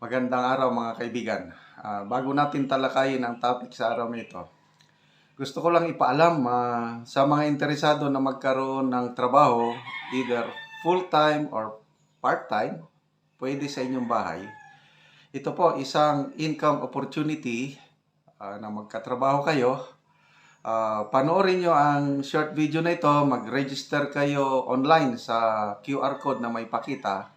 Magandang araw mga kaibigan. Bago natin talakayin ang topic sa araw nito, gusto ko lang ipaalam sa mga interesado na magkaroon ng trabaho, either full-time or part-time, pwede sa inyong bahay. Ito po isang income opportunity na magkatrabaho kayo. Panoorin nyo ang short video na ito, mag-register kayo online sa QR code na may pakita.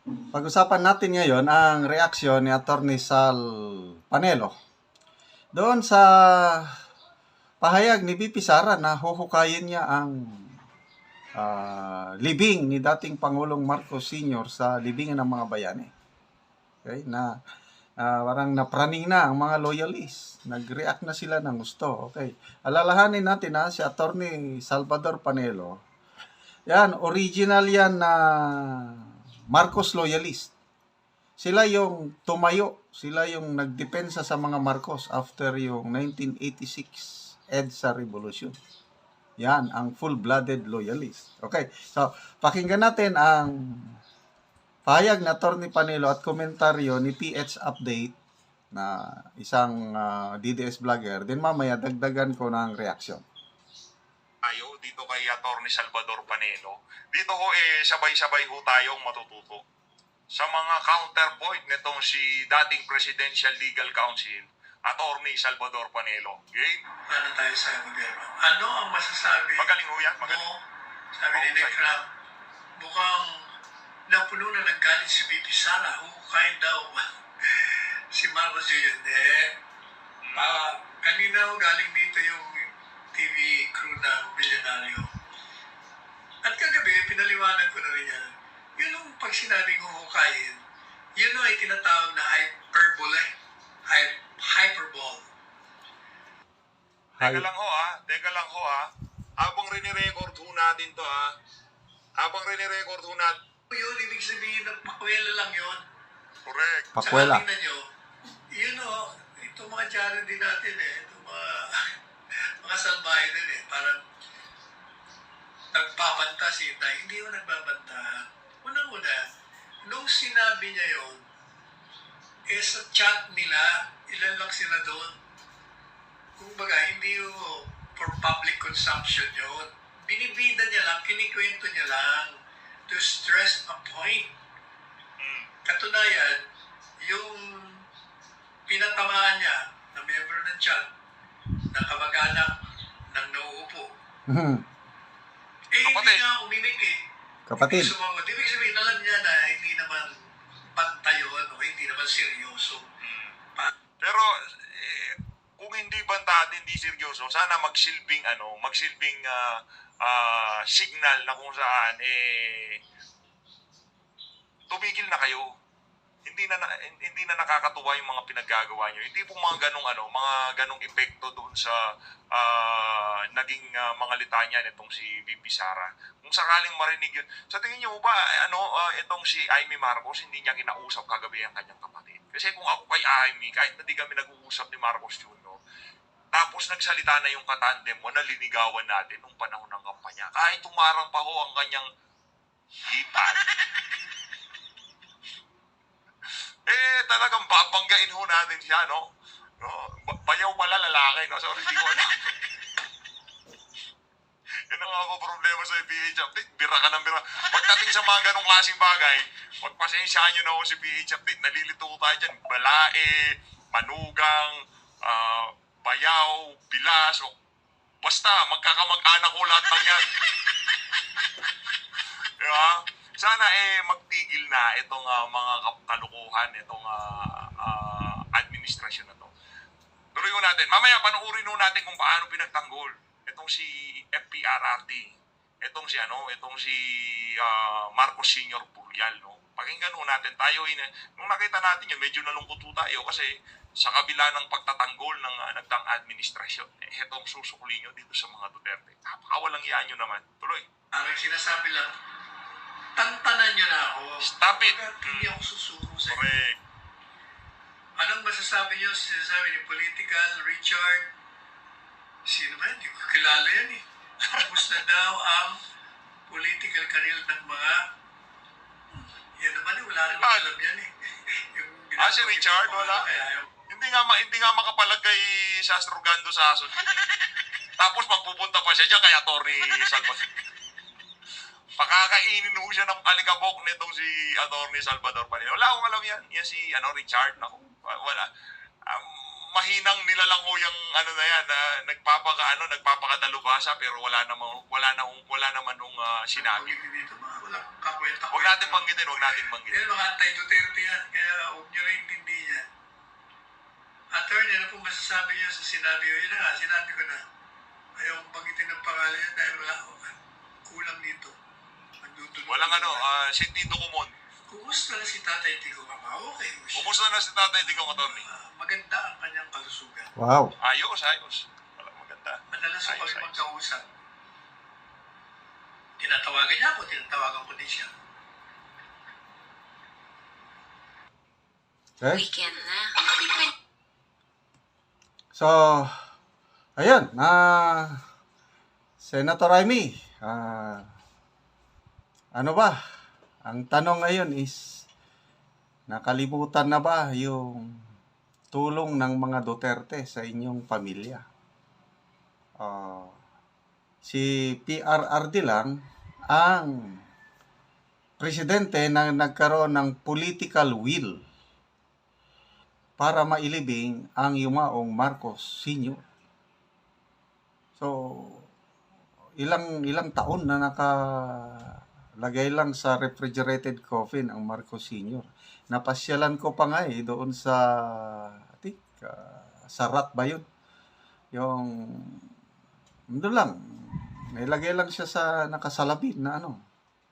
Pag-usapan natin ngayon ang reaksyon ni Attorney Sal Panelo doon sa pahayag ni VP Sara na huhukayin niya ang libing ni dating Pangulong Marcos Sr. sa libingan ng mga bayani. Okay? Na parang napraning na ang mga loyalists. Nag-react na sila ng gusto. Okay. Alalahanin natin na si Attorney Salvador Panelo. Yan, original yan na Marcos loyalist. Sila yung tumayo, sila yung nagdepensa sa mga Marcos after yung 1986 EDSA Revolution. Yan, ang full-blooded loyalist. Okay, so pakinggan natin ang pahayag na Attorney Panelo at komentaryo ni PH Update na isang DDS vlogger. Then mamaya dagdagan ko ng reaksyon. Tayo dito kay Attorney Salvador Panelo. Dito ho sabay-sabay ho tayong matututo sa mga counterpoint nitong si dating Presidential Legal Counsel, Attorney Salvador Panelo. Okay? Ano tayo sa gobyerno? Ano ang masasabi Magaling ho yan, magaling. mo, sabi ni Nekra, mukhang napuno na ng galit si VP Sara, hukain daw si Marcos Jr. Kanina ho galing dito yung TV crew ng Bilyonaryo. At kagabi, pinaliwanag ko na rin yan. Yun yung pag sinabing huhukayin, yun ay tinatawag na hyperbole. Hyperbole. Teka lang ho Habang rinirecord ho natin to Yun, ibig sabihin ng pakwela lang yun. Correct. Pakwela. Saka tingnan nyo, yun o, ito mga channel din natin ito mga salbahe din parang nagbabanta si Inday. Hindi mo nagbabanta. Unang-una, nung sinabi niya yun, sa chat nila, ilan lang sila doon. Kung baga, hindi yung for public consumption yun. Binibida niya lang, kinikwento niya lang to stress a point. Katunayan, yung pinatamaan niya na member ng chat, na kamag-anak ng nauupo. Hindi nga umimik Kapatid. Hindi sumagot. Ibig sabihin, alam niya na hindi naman pantayon o hindi naman seryoso. Pero kung hindi banta at hindi seryoso, sana magsilbing signal na kung saan tumigil na kayo. Hindi na nakakatuwa yung mga pinaggagawa niyo. Hindi po mga ganong epekto doon sa naging mga litanya nitong si VP Sara. Kung sakaling marinig yun, sa tingin niyo ba itong si Amy Marcos hindi niya kinausap kagabi ang kanyang kapatid? Kasi kung ako kay Amy, kahit na di kami nag-uusap ni Marcos Jr., tapos nagsalita na yung katandem mo, naliligawan natin nung panahon ng kampanya. Kahit tumarang pa ho ang kanyang hipan. Talagang babanggain ho natin siya, no? Bayaw pala lalaki, no? Sorry, hindi ko alam. Yan ang ako problema sa PH Update. Bira ka ng bira. Pagdating sa mga ganong klaseng bagay, pagpasensyaan nyo na ako si PH Update, nalilito ko tayo dyan. Balae, manugang, bayaw, bilas, basta, magkakamag-anak ko lahat ng yan. Diba? Sana magtigil na itong mga kalukuhan, itong administrasyon na to. Tuloy natin. Mamaya panoorin natin kung paano pinagtanggol itong si FPRRT itong si Marcos Sr. Burial, no? Pakinggan ho natin tayo, nung nakita natin yun, medyo nalungkot ho tayo kasi sa kabila ng pagtatanggol ng nagdaang administrasyon, itong susukli nyo dito sa mga Duterte. Napakawalang yan nyo naman. Tuloy. Ang sinasabi lang, tantanan nyo na ako. Stop it. Hindi ako susuko sa inyo. Correct. Anong masasabi nyo? Sinasabi ni Political, Richard, sino ba? Hindi ko kilala yan eh. Kumusta daw ang political career ng mga yan naman eh, wala rin alam yan eh. Si Richard, wala. Hindi nga makapalagay sa Astrogando sa aso. Tapos magpupunta pa siya dyan kay Atty. Salvador. Pakakainin ho siya ng alikabok nitong si Atty. Salvador pa rin. Wala akong alam yan. Yan si Richard. Naku, wala. Mahinang nila lang ho yung na yan, nagpapakadalubhasa pero wala naman nung sinabi. Huwag natin banggitin. Yan, mga anti-Duterte yan. Kaya huwag nyo rin intindihin yan. Attorney, ano po masasabi niyo sa sinabi ko? Yun na nga, sinabi ko na. Ayaw kong banggitin ng pangalan yan dahil wala ako. Kulang dito. Walang sentido común. Kumusta na si Tatay Tico, Mama? Okay. Kumusta na si Tatay Tico, Atty.? Maganda ang kanyang kalusugan. Wow. Ayos. Wala maganda. Madalas ko kami magkausap. Tinatawagan niya ako, tinatawagan ko din siya. Okay? Weekend na. So, ayun, Senator Amy, ano ba? Ang tanong ngayon is, nakalimutan na ba yung tulong ng mga Duterte sa inyong pamilya? Si PRRD lang ang presidente na nagkaroon ng political will para mailibing ang yumaong Marcos Sr. So, ilang taon na nakalagay lang sa refrigerated coffin ang Marcos Sr. Napasyalan ko pa nga doon sa Sarat ba yun? Yung doon lang, nailagay lang siya sa nakasalabit na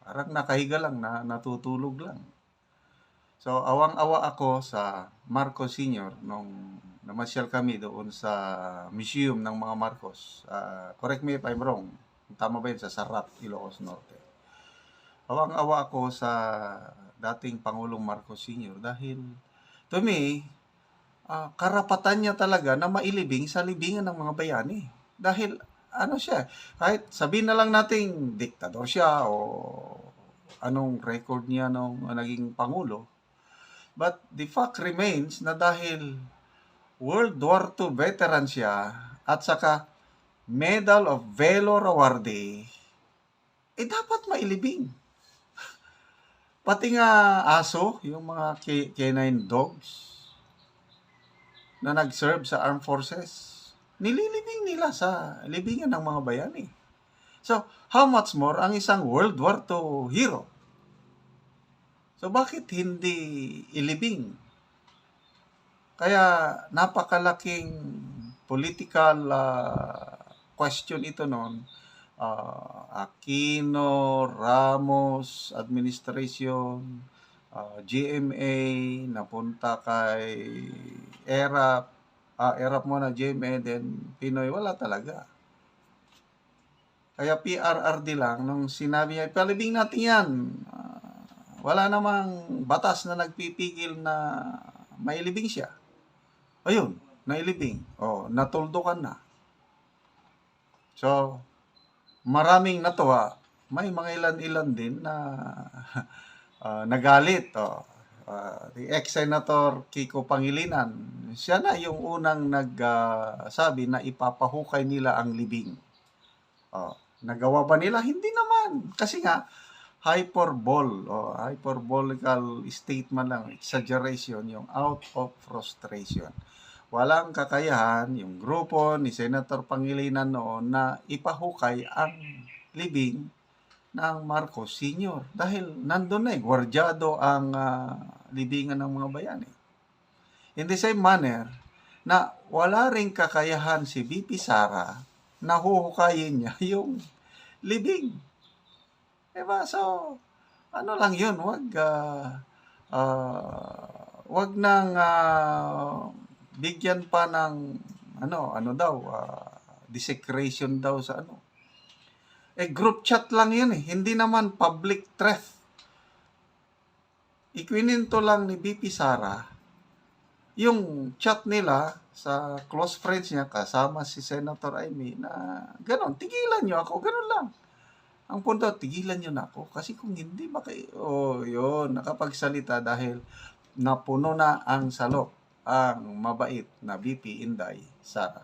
parang nakahiga lang, natutulog lang. So, awang-awa ako sa Marcos Sr. nung namasyal kami doon sa museum ng mga Marcos. Correct me if I'm wrong. Tama ba yun? Sa Sarat, Ilocos Norte. Awang-awa ako sa dating Pangulong Marcos Sr. dahil, to me, karapatan niya talaga na mailibing sa libingan ng mga bayani. Dahil, siya, kahit sabihin na lang nating diktador siya o anong record niya nung naging Pangulo, but the fact remains na dahil World War II veteran siya at saka Medal of Valor awardee, dapat mailibing. Pati nga aso, yung mga canine dogs na nag-serve sa armed forces, nililibing nila sa libingan ng mga bayani. So, how much more ang isang World War II hero? So, bakit hindi ilibing? Kaya, napakalaking political question ito noon. Aquino, Ramos, administration, GMA, napunta kay ERAP muna, GMA, then Pinoy, wala talaga. Kaya PRRD lang, nung sinabi niya, palibing natin yan. Wala namang batas na nagpipigil na mailibing siya. Ayun, nailibing. Natuldukan na. So, maraming natuwa. May mga ilan-ilan din na nagalit. The ex-senator Kiko Pangilinan, siya na yung unang nagsabi na ipapahukay nila ang libing. Nagawa ba nila? Hindi naman. Kasi nga, hyperbolical statement lang, exaggeration, yung out of frustration. Walang kakayahan yung grupo ni Senator Pangilinan noon na ipahukay ang libing ng Marcos Sr. Dahil nandun na gwardyado ang libingan ng mga bayani. In the same manner, na wala ring kakayahan si VP Sara na huhukayin niya yung libing Diba? So, ano lang yun, wag nang bigyan pa ng ano daw, desecration daw sa ano. Group chat lang yun eh, hindi naman public threat. Ikwininto lang ni BP Sara yung chat nila sa close friends niya kasama si Senator Amy na ganon, tigilan nyo ako, ganon lang. Ang punto, tigilan nyo na ako kasi kung hindi yun, nakapagsalita dahil napuno na ang salok ang mabait na BP Inday Sara.